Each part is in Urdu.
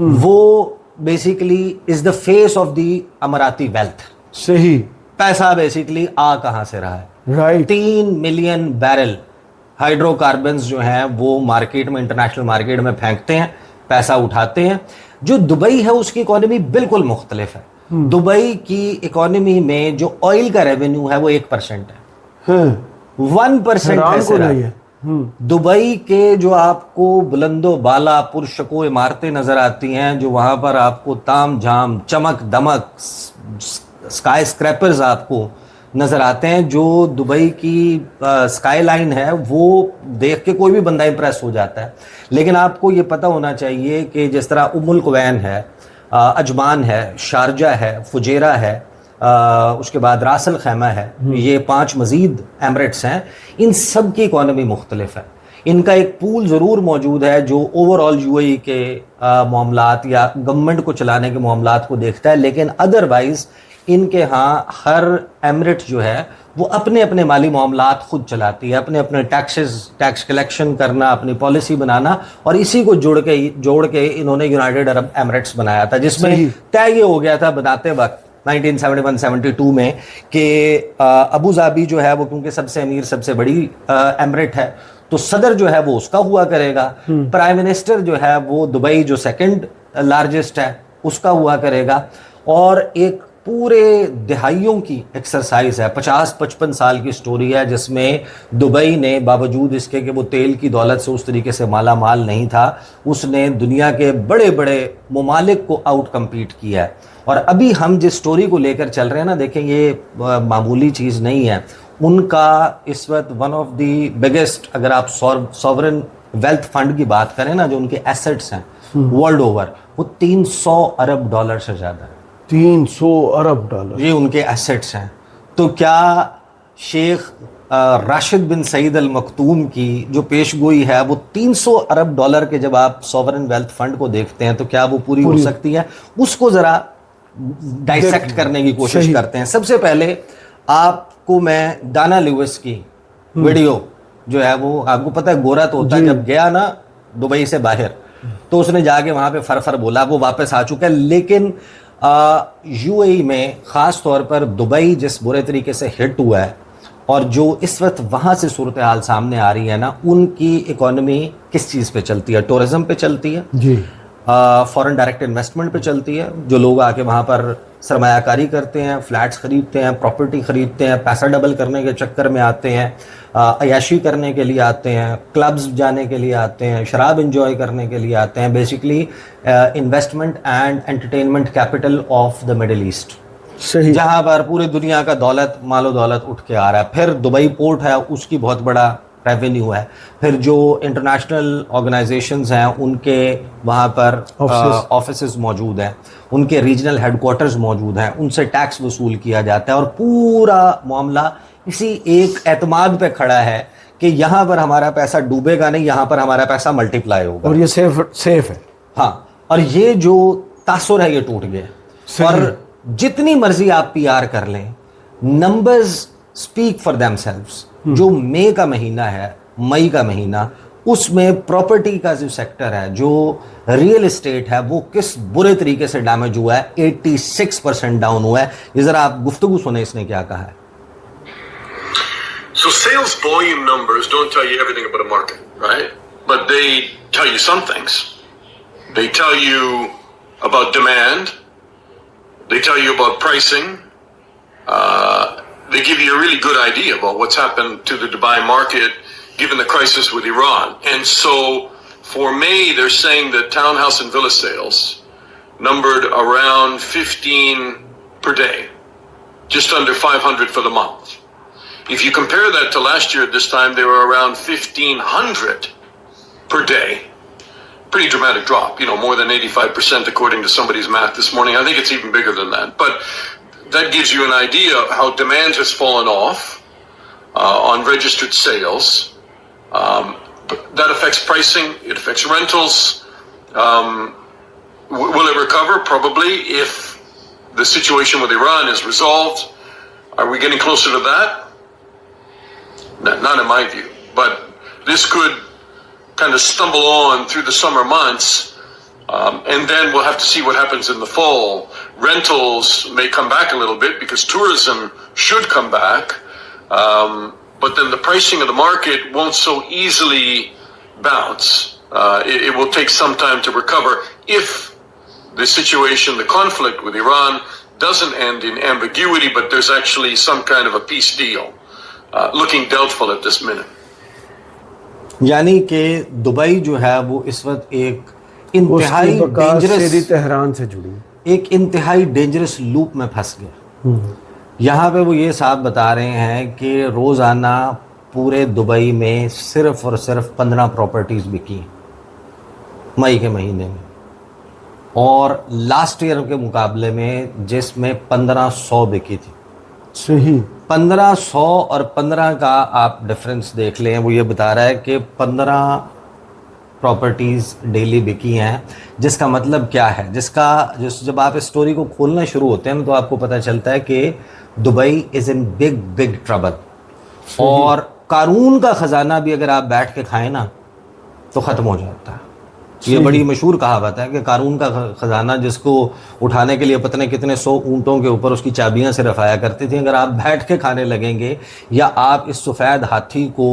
وہ basically is the face of the Emirati wealth. صحیح. پیسہ بیسیکلی آ کہاں سے رہا ہے؟ رائٹ. 3 ملین بیرل ہائیڈرو کاربنز جو ہیں وہ مارکیٹ میں, انٹرنیشنل مارکیٹ میں پھینکتے ہیں, پیسہ اٹھاتے ہیں. جو دبئی ہے اس کی اکانومی بالکل مختلف ہے. دبئی کی اکانومی میں جو آئل کا ریونیو ہے وہ 1% ہے. 1% ہے. دبئی کے جو آپ کو بلند و بالا پرشکو عمارتیں نظر آتی ہیں, جو وہاں پر آپ کو تام جھام چمک دمک اسکائی اسکریپرز آپ کو نظر آتے ہیں, جو دبئی کی اسکائی لائن ہے وہ دیکھ کے کوئی بھی بندہ امپریس ہو جاتا ہے. لیکن آپ کو یہ پتہ ہونا چاہیے کہ جس طرح القوین ہے, عجمان ہے, شارجہ ہے, فجیرہ ہے, اس کے بعد راس الخیمہ ہے, یہ 5 مزید ایمریٹس ہیں, ان سب کی اکانومی مختلف ہے. ان کا ایک پول ضرور موجود ہے جو اوور آل یو اے ای کے معاملات یا گورنمنٹ کو چلانے کے معاملات کو دیکھتا ہے, لیکن ادروائز ان کے ہاں ہر ایمریٹ جو ہے وہ اپنے اپنے مالی معاملات خود چلاتی ہے, اپنے اپنے ٹیکس کلیکشن کرنا, اپنی پالیسی بنانا, اور اسی کو جوڑ کے انہوں نے یونائٹڈ عرب ایمریٹس بنایا تھا, جس میں طے یہ ہو گیا تھا بناتے وقت 1971-72 میں کہ ابو ظبی جو ہے وہ کیونکہ سب سے امیر سب سے بڑی ایمریٹ ہے, تو صدر جو ہے وہ اس کا ہوا کرے گا, پرائم منسٹر جو ہے وہ دبئی جو سیکنڈ لارجسٹ ہے اس کا ہوا کرے گا. اور ایک پورے دہائیوں کی ایکسرسائز ہے, 50-55 سال کی سٹوری ہے, جس میں دبئی نے باوجود اس کے کہ وہ تیل کی دولت سے اس طریقے سے مالا مال نہیں تھا, اس نے دنیا کے بڑے بڑے ممالک کو آؤٹ کمپیٹ کیا ہے. اور ابھی ہم جس سٹوری کو لے کر چل رہے ہیں نا, دیکھیں یہ معمولی چیز نہیں ہے. ان کا اس وقت ون آف دی بگیسٹ, اگر آپ سوورن ویلتھ فنڈ کی بات کریں نا, جو ان کے ایسٹس ہیں ورلڈ اوور, وہ $300 ارب سے زیادہ ہے. 300 ارب ڈالر یہ ان کے ایسٹس ہیں. تو کیا شیخ راشد بن سعید المکتوم کی جو پیش گوئی ہے وہ $300 ارب کے جب آپ سوورن ویلتھ فنڈ کو دیکھتے ہیں تو کیا وہ پوری ہو سکتی ہے؟ اس کو ذرا ڈائسیکٹ کرنے کی کوشش کرتے ہیں. سب سے پہلے آپ کو میں ڈانا لیوس کی ویڈیو جو ہے وہ آپ کو پتہ ہے گورا تو ہوتا ہے, جب گیا نا دبئی سے باہر تو اس نے جا کے وہاں پہ فر بولا, وہ واپس آ چکا ہے. لیکن یو اے ای میں خاص طور پر دبئی جس برے طریقے سے ہٹ ہوا ہے اور جو اس وقت وہاں سے صورتحال سامنے آ رہی ہے نا, ان کی اکانومی کس چیز پہ چلتی ہے؟ ٹورزم پہ چلتی ہے, جی, فورن ڈائریکٹ انویسٹمنٹ پہ چلتی ہے. جو لوگ آ کے وہاں پر سرمایہ کاری کرتے ہیں, فلیٹس خریدتے ہیں, پراپرٹی خریدتے ہیں, پیسہ ڈبل کرنے کے چکر میں آتے ہیں, عیاشی کرنے کے لیے آتے ہیں, کلبز جانے کے لیے آتے ہیں, شراب انجوائے کرنے کے لیے آتے ہیں. Basically investment and entertainment capital of the middle east, صحیح, جہاں پر پورے دنیا کا مال و دولت اٹھ کے آ رہا ہے. پھر دبئی پورٹ ہے, اس کی بہت بڑا ریونیو ہے. پھر جو انٹرنیشنل آرگنائزیشنز ہیں ان کے وہاں پر آفیسز موجود ہیں, ان کے ریجنل ہیڈ کوارٹرز موجود ہیں, ان سے ٹیکس وصول کیا جاتا ہے. اور پورا معاملہ اسی ایک اعتماد پہ کھڑا ہے کہ یہاں پر ہمارا پیسہ ڈوبے گا نہیں, یہاں پر ہمارا پیسہ ملٹیپلائی ہوگا, اور یہ سیف ہے. ہاں, اور یہ جو تاثر ہے یہ ٹوٹ گیا. اور جتنی مرضی آپ پی آر کر لیں, نمبرز اسپیک فار دیم سیلفز. جو مئی کا مہینہ ہے, مئی کا مہینہ, اس میں پراپرٹی کا جو سیکٹر ہے, جو ریئل اسٹیٹ ہے, وہ کس برے طریقے سے ڈیمیج ہوا ہے. 86% ڈاؤن ہوا ہے. یہ ذرا آپ گفتگو سنیں اس نے کیا کہا ہے. So sales volume numbers don't tell you everything about a market, right? But they tell you some things. They tell you about demand. They tell you about pricing. They give you a really good idea about what's happened to the Dubai market given the crisis with Iran. And so for May, they're saying that townhouse and villa sales numbered around 15 per day, just under 500 for the month. If you compare that to last year at this time, they were around 1,500 per day. Pretty dramatic drop, more than 85% according to somebody's math this morning. I think it's even bigger than that. But that gives you an idea of how demand has fallen off on registered sales. That affects pricing. It affects rentals. Will it recover? Probably, if the situation with Iran is resolved. Are we getting closer to that? Not in my view. But this could kind of stumble on through the summer months And then we'll have to see what happens in the fall. Rentals may come back a little bit because tourism should come back. But then the pricing of the market won't so easily bounce. It will take some time to recover if the situation, the conflict with Iran doesn't end in ambiguity, but there's actually some kind of a peace deal. Looking doubtful at this minute. یعنی کہ دبئی جو ہے وہ اس وقت ایک انتہائی ڈینجرس تہران سے جڑی ایک انتہائی ڈینجرس لوپ میں پھنس گیا. یہاں پہ وہ یہ صاحب بتا رہے ہیں کہ روزانہ پورے دبئی میں صرف اور صرف 15 پراپرٹیز بکی ہیں مئی کے مہینے میں, اور لاسٹ ایئر کے مقابلے میں جس میں 1500 بکی تھی. صحیح 1500 اور 15 کا آپ ڈفرینس دیکھ لیں. وہ یہ بتا رہا ہے کہ 15 پراپرٹیز ڈیلی بکی ہیں, جس کا مطلب کیا ہے, جب آپ اس سٹوری کو کھولنا شروع ہوتے ہیں تو آپ کو پتہ چلتا ہے کہ Dubai is in big trouble. اور قارون کا خزانہ بھی اگر آپ بیٹھ کے کھائیں نا تو ختم ہو جاتا ہے. یہ بڑی مشہور کہاوت ہے کہ قارون کا خزانہ جس کو اٹھانے کے لیے پتہ نہیں کتنے 100 اونٹوں کے اوپر اس کی چابیاں صرف آیا کرتی تھیں, اگر آپ بیٹھ کے کھانے لگیں گے یا آپ اس سفید ہاتھی کو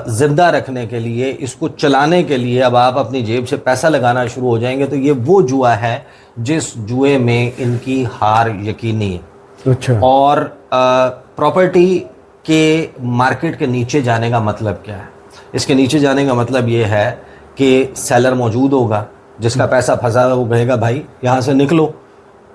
زندہ رکھنے کے لیے, اس کو چلانے کے لیے اب آپ اپنی جیب سے پیسہ لگانا شروع ہو جائیں گے, تو یہ وہ جوا ہے جس جوئے میں ان کی ہار یقینی ہے. اچھا, اور پراپرٹی کے مارکیٹ کے نیچے جانے کا مطلب کیا ہے؟ اس کے نیچے جانے کا مطلب یہ ہے کہ سیلر موجود ہوگا, جس کا پیسہ پھنسا ہے وہ کہے گا بھائی یہاں سے نکلو,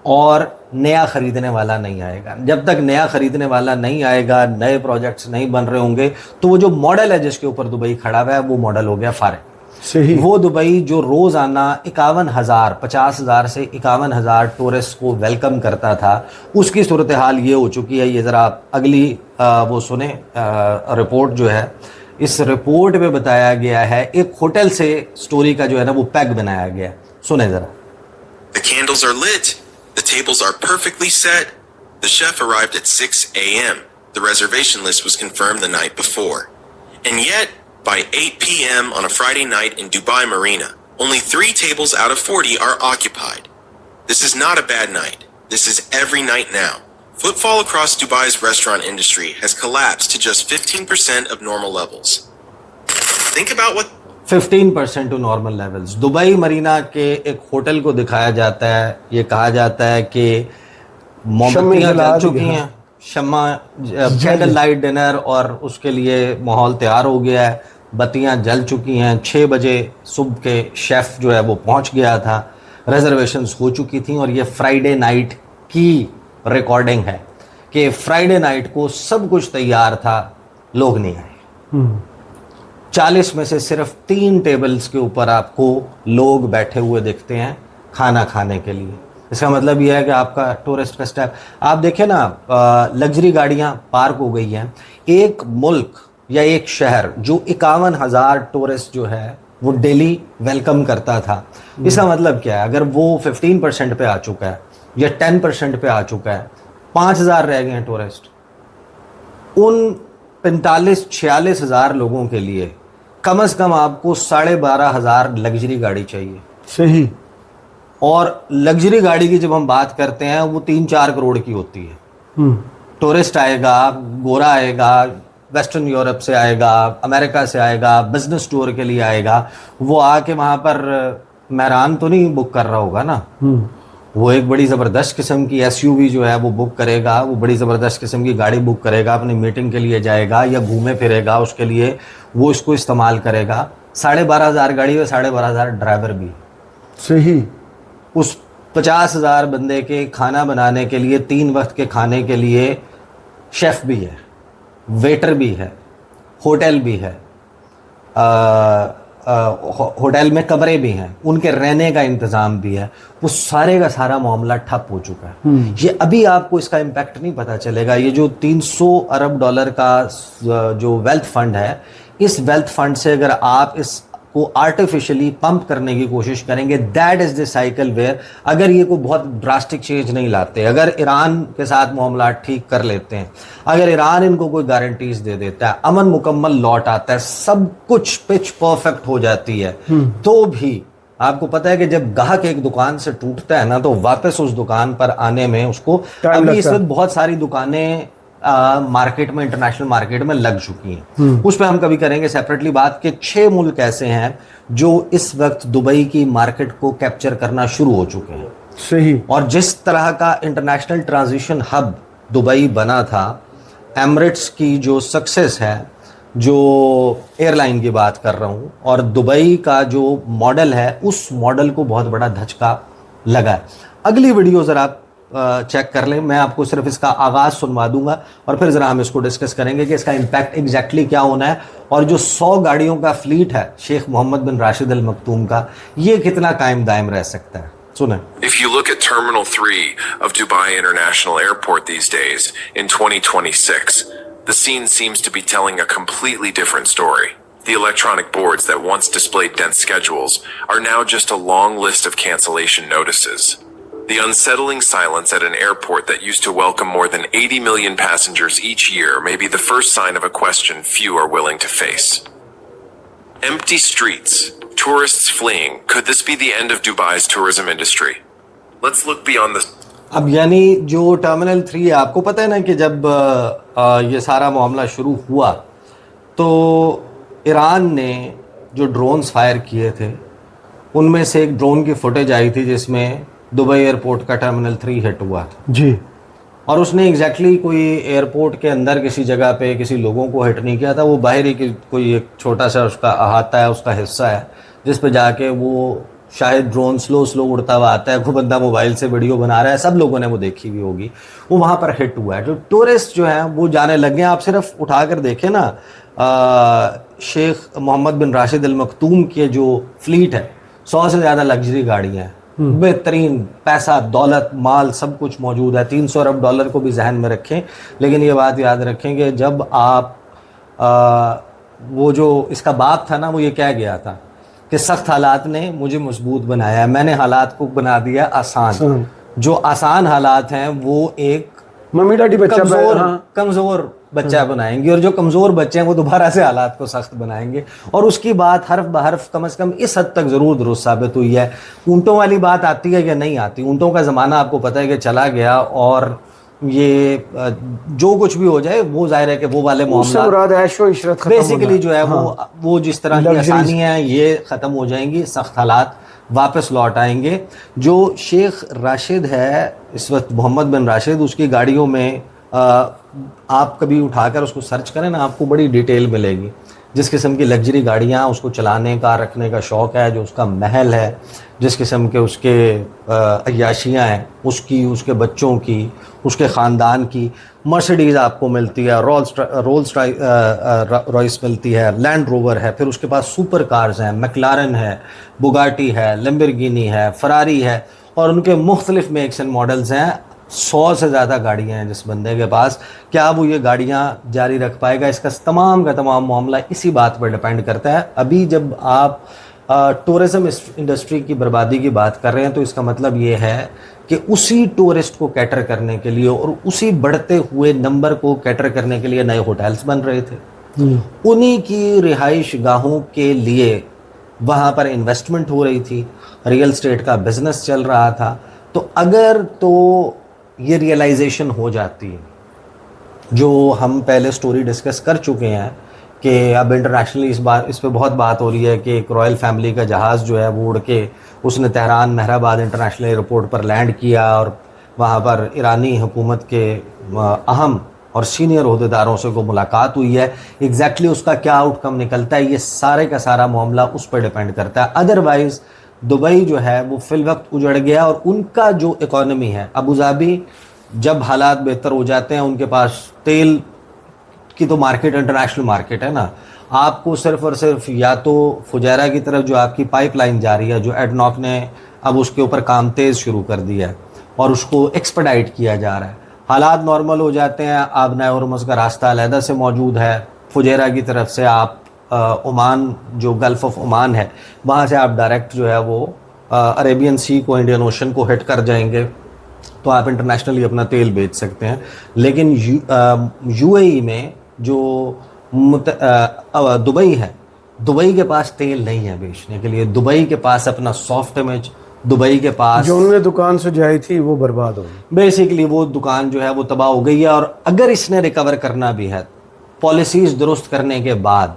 اور نیا خریدنے والا نہیں آئے گا. جب تک نیا خریدنے والا نہیں آئے گا, نئے پروجیکٹس نہیں بن رہے ہوں گے, تو وہ جو ماڈل ہے جس کے اوپر دبئی کھڑا ہوا ہے وہ ماڈل ہو گیا فارغ. صحیح. وہ دبئی جو روزانہ 51,000 50,000 سے 51,000 ٹورسٹ کو ویلکم کرتا تھا, اس کی صورتحال یہ ہو چکی ہے. یہ ذرا اگلی وہ سنیں رپورٹ جو ہے, اس رپورٹ میں بتایا گیا ہے ایک ہوٹل سے سٹوری کا جو ہے نا وہ پیگ بنایا گیا. سنیں ذرا. The candles are lit. The tables are perfectly set. The chef arrived at 6 a.m. The reservation list was confirmed the night before. And yet, by 8 p.m. on a Friday night in Dubai Marina, only 3 tables out of 40 are occupied. This is not a bad night. This is every night now. Footfall across Dubai's restaurant industry has collapsed to just 15% of normal levels. Think about what 15% to normal levels. Dubai Marina کے ایک ہوٹل کو دکھایا جاتا ہے, یہ کہا جاتا ہے کہ موم بتیاں جل چکی ہیں, شمع کینڈل لائٹ ڈنر, اور اس کے لیے ماحول تیار ہو گیا ہے, بتیاں جل چکی ہیں. 6 بجے صبح کے شیف جو ہے وہ پہنچ گیا تھا, ریزرویشنز ہو چکی تھیں. اور یہ فرائیڈے نائٹ کی ریکارڈنگ ہے کہ فرائیڈے نائٹ کو سب کچھ تیار تھا, لوگ نہیں آئے. 40 میں سے صرف 3 ٹیبلز کے اوپر آپ کو لوگ بیٹھے ہوئے دکھتے ہیں کھانا کھانے کے لیے. اس کا مطلب یہ ہے کہ آپ کا ٹورسٹ کا اسٹیپ, آپ دیکھیں نا, لگژری گاڑیاں پارک ہو گئی ہیں. ایک ملک یا ایک شہر جو 51,000 ٹورسٹ جو ہے وہ ڈیلی ویلکم کرتا تھا, اس کا مطلب کیا ہے؟ اگر وہ 15% پہ آ چکا ہے یا 10% پہ آ چکا ہے, 5,000 رہ گئے ہیں ٹورسٹ, ان 45-46 ہزار لوگوں کے لیے کم از کم آپ کو 12,500 لگژری گاڑی چاہیے. صحیح. اور لگژری گاڑی کی جب ہم بات کرتے ہیں وہ 3-4 کروڑ کی ہوتی ہے. ٹورسٹ آئے گا, گورا آئے گا, ویسٹرن یورپ سے آئے گا, امریکہ سے آئے گا, بزنس ٹور کے لیے آئے گا, وہ آ کے وہاں پر مہران تو نہیں بک کر رہا ہوگا نا, وہ ایک بڑی زبردست قسم کی SUV جو ہے وہ بک کرے گا, وہ بڑی زبردست قسم کی گاڑی بک کرے گا, اپنی میٹنگ کے لیے جائے گا یا گھومے پھرے گا, اس کے لیے وہ اس کو استعمال کرے گا. 12,500 گاڑی اور 12,500 ڈرائیور بھی. صحیح. اس 50,000 بندے کے کھانا بنانے کے لیے, 3 وقت کے کھانے کے لیے شیف بھی ہے, ویٹر بھی ہے, ہوٹل بھی ہے, ہوٹل میں کمرے بھی ہیں, ان کے رہنے کا انتظام بھی ہے. وہ سارے کا سارا معاملہ ٹھپ ہو چکا ہے. یہ ابھی آپ کو اس کا امپیکٹ نہیں پتہ چلے گا. یہ جو $300 ارب کا جو ویلتھ فنڈ ہے, اس ویلتھ فنڈ سے اگر آپ اس کو آرٹیفیشلی پمپ کرنے کی کوشش کریں گے, that is the cycle where, اگر یہ کوئی بہت ڈراسٹک چینج نہیں لاتے, اگر ایران کے ساتھ معاملات ٹھیک کر لیتے ہیں, اگر ایران ان کو کوئی گارنٹیز دے دیتا ہے, امن مکمل لوٹ آتا ہے, سب کچھ پچ پرفیکٹ ہو جاتی ہے, تو بھی آپ کو پتہ ہے کہ جب گاہک ایک دکان سے ٹوٹتا ہے نا تو واپس اس دکان پر آنے میں اس کو, ابھی اس وقت بہت ساری دکانیں مارکیٹ میں, انٹرنیشنل مارکیٹ میں لگ چکی ہیں, اس پہ ہم کبھی کریں گے سیپریٹلی بات کہ 6 ملک ایسے ہیں جو اس وقت دبئی کی مارکیٹ کو کیپچر کرنا شروع ہو چکے ہیں. صحیح. اور جس طرح کا انٹرنیشنل ٹرانزیشن ہب دبئی بنا تھا, ایمریٹس کی جو سکسیس ہے, جو ایئر لائن کی بات کر رہا ہوں, اور دبئی کا جو ماڈل ہے اس ماڈل کو بہت بڑا دھچکا لگا ہے. اگلی ویڈیو ذرا آپ چیک کر لیں, میں آپ کو صرف اس کا آغاز سنوا دوں گا اور پھر ذرا ہم اس کو ڈسکس کریں گے کہ اس کا امپیکٹ ایگزیکٹلی کیا ہونا ہے, اور جو 100 گاڑیوں کا فلیٹ ہے شیخ محمد بن راشد المکتوم کا, یہ کتنا قائم دائم رہ سکتا ہے. سنیں. If you look at Terminal 3 of Dubai International Airport these days in 2026, the scene seems to be telling a completely different story. The electronic boards that once displayed dense schedules are now just a long list of cancellation notices. The unsettling silence at an airport that used to welcome more than 80 million passengers each year may be the first sign of a question few are willing to face. Empty streets, tourists fleeing. Could this be the end of Dubai's tourism industry? Let's look beyond the... اب یعنی جو ٹرمینل 3 ہے, آپ کو پتہ ہے نا کہ جب یہ سارا معاملہ شروع ہوا تو ایران نے جو ڈرونز فائر کیے تھے ان میں سے ایک ڈرون کی فوٹیج آئی تھی جس میں دبئی ایئرپورٹ کا ٹرمینل 3 ہٹ ہوا تھا. جی. اور اس نے ایگزیکٹلی کوئی ایئرپورٹ کے اندر کسی جگہ پہ کسی لوگوں کو ہٹ نہیں کیا تھا, وہ باہر ہی کوئی ایک چھوٹا سا اس کا احاطہ ہے, اس کا حصہ ہے جس پہ جا کے وہ شاید ڈرون سلو اڑتا ہوا آتا ہے, کوئی بندہ موبائل سے ویڈیو بنا رہا ہے, سب لوگوں نے وہ دیکھی ہوئی ہوگی, وہ وہاں پر ہٹ ہوا ہے. جو ٹورسٹ جو ہیں وہ جانے لگے ہیں. آپ صرف اٹھا کر دیکھیں نا, شیخ محمد بن راشد المکتوم کی جو فلیٹ ہے 100 سے زیادہ لگژری گاڑیاں ہیں, بہترین پیسہ دولت مال سب کچھ موجود ہے. 300 ارب ڈالر کو بھی ذہن میں رکھیں, لیکن یہ بات یاد رکھیں کہ جب آپ وہ جو اس کا باپ تھا نا, وہ یہ کہہ گیا تھا کہ سخت حالات نے مجھے مضبوط بنایا ہے, میں نے حالات کو بنا دیا آسان. جو آسان حالات ہیں وہ ایک ممی ڈیڈی بچہ کمزور بچہ بنائیں گے, اور جو کمزور بچے ہیں وہ دوبارہ سے حالات کو سخت بنائیں گے. اور اس کی بات حرف بحرف کم از کم اس حد تک ضرور درست ثابت ہوئی ہے. اونٹوں والی بات آتی ہے یا نہیں آتی, اونٹوں کا زمانہ آپ کو پتہ ہے کہ چلا گیا, اور یہ جو کچھ بھی ہو جائے وہ ظاہر ہے کہ وہ والے معاملات بیسیکلی جو ہے وہ جس طرح کی آسانیاں ہیں یہ ختم ہو جائیں گی, سخت حالات واپس لوٹ آئیں گے. جو شیخ راشد ہے اس وقت محمد بن راشد, اس کی گاڑیوں میں آپ کبھی اٹھا کر اس کو سرچ کریں نا, آپ کو بڑی ڈیٹیل ملے گی. جس قسم کی لگژری گاڑیاں اس کو چلانے کا رکھنے کا شوق ہے, جو اس کا محل ہے, جس قسم کے اس کے عیاشیاں ہیں, اس کی, اس کے بچوں کی, اس کے خاندان کی. مرسیڈیز آپ کو ملتی ہے, رولز رائس ملتی ہے, لینڈ روور ہے, پھر اس کے پاس سپر کارز ہیں, میکلارن ہے, بوگاٹی ہے, لیمبرگینی ہے, فراری ہے, اور ان کے مختلف میکس اینڈ ماڈلز ہیں. 100 سے زیادہ گاڑیاں ہیں جس بندے کے پاس. کیا وہ یہ گاڑیاں جاری رکھ پائے گا؟ اس کا تمام کا تمام معاملہ اسی بات پر ڈیپینڈ کرتا ہے. ابھی جب آپ ٹورزم انڈسٹری کی بربادی کی بات کر رہے ہیں تو اس کا مطلب یہ ہے کہ اسی ٹورسٹ کو کیٹر کرنے کے لیے اور اسی بڑھتے ہوئے نمبر کو کیٹر کرنے کے لیے نئے ہوٹلز بن رہے تھے, انہی کی رہائش گاہوں کے لیے وہاں پر انویسٹمنٹ ہو رہی تھی, ریئل اسٹیٹ کا بزنس چل رہا تھا. تو اگر تو یہ ریئلائزیشن ہو جاتی ہے جو ہم پہلے سٹوری ڈسکس کر چکے ہیں کہ اب انٹرنیشنلی اس پہ بہت بات ہو رہی ہے کہ ایک رائل فیملی کا جہاز جو ہے وہ اڑ کے اس نے تہران مہرآباد انٹرنیشنل ایئرپورٹ پر لینڈ کیا, اور وہاں پر ایرانی حکومت کے اہم اور سینئر عہدیداروں سے کو ملاقات ہوئی ہے. ایگزیکٹلی اس کا کیا آؤٹ کم نکلتا ہے, یہ سارے کا سارا معاملہ اس پر ڈیپینڈ کرتا ہے. ادروائز دبئی جو ہے وہ فی الوقت اجڑ گیا, اور ان کا جو اکانومی ہے, ابو ظہبی جب حالات بہتر ہو جاتے ہیں, ان کے پاس تیل کی تو مارکیٹ انٹرنیشنل مارکیٹ ہے نا, آپ کو صرف اور صرف یا تو فجیرہ کی طرف جو آپ کی پائپ لائن جا رہی ہے, جو ایڈناک نے اب اس کے اوپر کام تیز شروع کر دیا ہے اور اس کو ایکسپیڈائٹ کیا جا رہا ہے, حالات نارمل ہو جاتے ہیں, آبنائے ہرمز کا راستہ علیحدہ سے موجود ہے, فجیرہ کی طرف سے آپ عمان جو گلف آف عمان ہے وہاں سے آپ ڈائریکٹ جو ہے وہ عربین سی کو, انڈین اوشن کو ہٹ کر جائیں گے, تو آپ انٹرنیشنلی اپنا تیل بیچ سکتے ہیں. لیکن یو اے ای میں جو دبئی ہے دبئی کے پاس تیل نہیں ہے بیچنے کے لیے, دبئی کے پاس اپنا سافٹ امیج, دبئی کے پاس جو انہوں نے دکان سجائی تھی وہ برباد ہو گئی. بیسیکلی وہ دکان جو ہے وہ تباہ ہو گئی ہے. اور اگر اس نے ریکور کرنا بھی ہے پالیسیز درست کرنے کے بعد,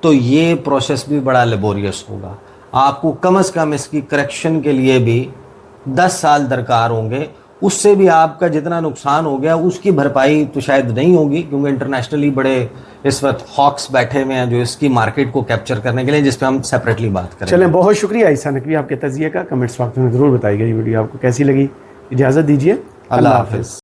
تو یہ پروسیس بھی بڑا لیبوریس ہوگا. آپ کو کم از کم اس کی کریکشن کے لیے بھی 10 سال درکار ہوں گے. اس سے بھی آپ کا جتنا نقصان ہو گیا اس کی بھرپائی تو شاید نہیں ہوگی, کیونکہ انٹرنیشنلی بڑے اس وقت ہاکس بیٹھے ہوئے ہیں جو اس کی مارکیٹ کو کیپچر کرنے کے لیے, جس پہ ہم سیپریٹلی بات کریں. چلیں, بہت شکریہ عیسیٰ نقوی آپ کے تجزیے کا. کمنٹس باکس میں ضرور بتائیے گا یہ ویڈیو آپ کو کیسی لگی. اجازت دیجیے, اللہ حافظ.